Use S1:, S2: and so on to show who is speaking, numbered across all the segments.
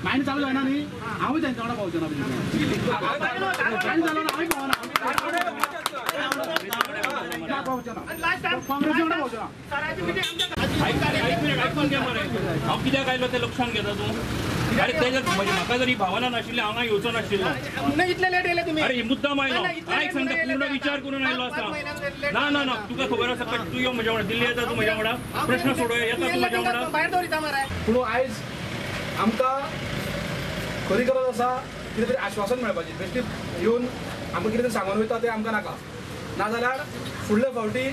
S1: mind चालू जायना न्ही हांवूय तेंच्या वांगडा पावचो ना मायंड जालो ना हांवूय पावना काँग्रेसी वांगडा पावचो ना
S2: आयकून घे मरे हांव कित्याक आयलो तें लक्षांत घेता तूं अरे तेजर म्हाका जर ही भावना नाशिल्ली हांगा येवचो नाशिल्लो
S3: इतले लेट येयले तुमी
S2: अरे मुद्दाम आयलो आयक सांगता पूर्ण विचार करून आयलो आसा ना ना ना तुका खबर आसा तूं यो म्हज्या वांगडा दिल्ली येता तूं म्हज्या वांगडा प्रश्न सोडोवया येता तूं म्हज्या वांगडा
S3: भायर दवरिता मरे
S1: पूण आयज आमकां खरी गरज आसा कितें तरी आश्वासन मेळपाची बेश्टी येवन आमकां कितें तरी सांगून वयता तें आमकां नाका नाजाल्यार फुडले फावटी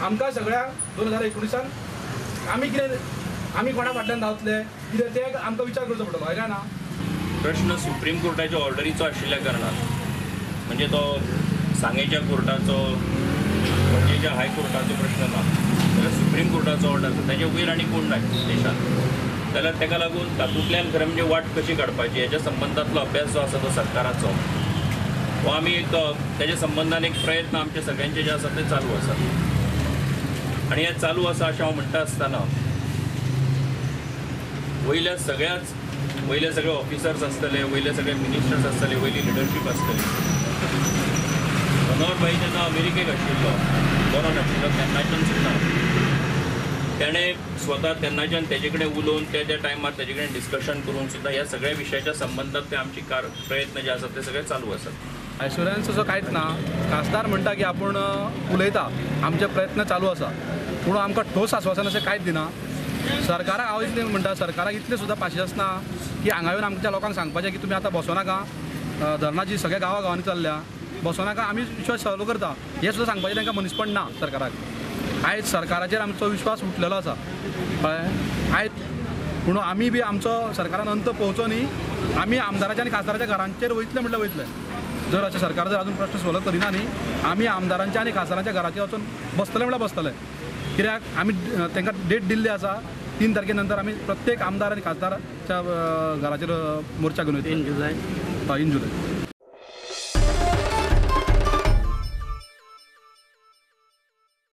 S1: आमकां सगळ्यांक 2019 आमी कोणा फाटल्यान धांवतले कितें तें आमकां विचार करचो पडटलो हय काय ना
S2: प्रश्न सुप्रीम कोर्टाच्या ऑर्डरीचो आशिल्ल्या कारणान म्हणजे तो सांगेच्या कोर्टाचो पणजेच्या हायकोर्टाचो प्रश्न ना जाल्यार सुप्रीम कोर्टाचो ऑर्डर ताचे वयर आनी कोण ना देशांत जाल्यार ताका लागून तातूंतल्यान खरें म्हणजे वाट कशी काडपाची हेच्या संबंदांतलो अभ्यास जो आसा तो सरकाराचो हो आमी एक तेज्या संबंदान एक प्रयत्न आमचे सगळ्यांचे जे आसा ते चालू आसा आनी हे चालू आसा अशें हांव म्हणटा आसतना वयले सगळे ऑफिसर्स आसतले वयले सगळे मिनिस्टर्स आसतले वयली लिडरशीप आसतली मनोहर भाई जेन्ना अमेरिकेक आशिल्लो बरो नाशिल्लो तेन्नाच्यान सुद्दां तेणें स्वता तेन्नाच्यान तेजे कडेन उलोवन त्या टायमार तेजे कडेन डिस्कशन करून सुद्दां ह्या सगळ्या विशयाच्या संबंदात ते आमची प्रयत्न जे आसात ते सगळे चालू आसात
S1: ॲश्युरन्स असो कांयच ना खासदार म्हणटा की आपूण उलयता आमचे प्रयत्न चालू आसा पूण आमकां ठोस आश्वासन अशें कांयच दिना सरकाराक हांव इतलें म्हणटा सरकाराक इतलें सुद्दां पाशियेंस ना की हांगा येवन आमच्या लोकांक सांगपाचें की तुमी आतां बसो नाका धरणाची सगळ्या गांवांनी चल्ल्या बसो नाका आमी विश्वास चालू करता हें सुद्दां सांगपाचें तांकां मनीसपण ना सरकाराक आयज सरकाराचेर आमचो विश्वास उठलेलो आसा कळ्ळें आयज पूण आमी बी आमचो सरकारान अंत पोवचो न्ही आमी आमदाराच्या आनी खासदाराच्या घरांचेर वयतले म्हटल्यार वयतले जर अशें सरकार जर अजून प्रश्न सॉल्व करिना न्ही आमी आमदारांच्या आनी खासदारांच्या घराचेर वचून बसतले म्हटल्यार बसतले कित्याक आमी तांकां डेट दिल्ली आसा 3 तारखे नंतर आमी प्रत्येक आमदार आनी खासदाराच्या घराचेर मोर्चा घेवन वयतले
S3: 3 जुलय
S1: इन जुलय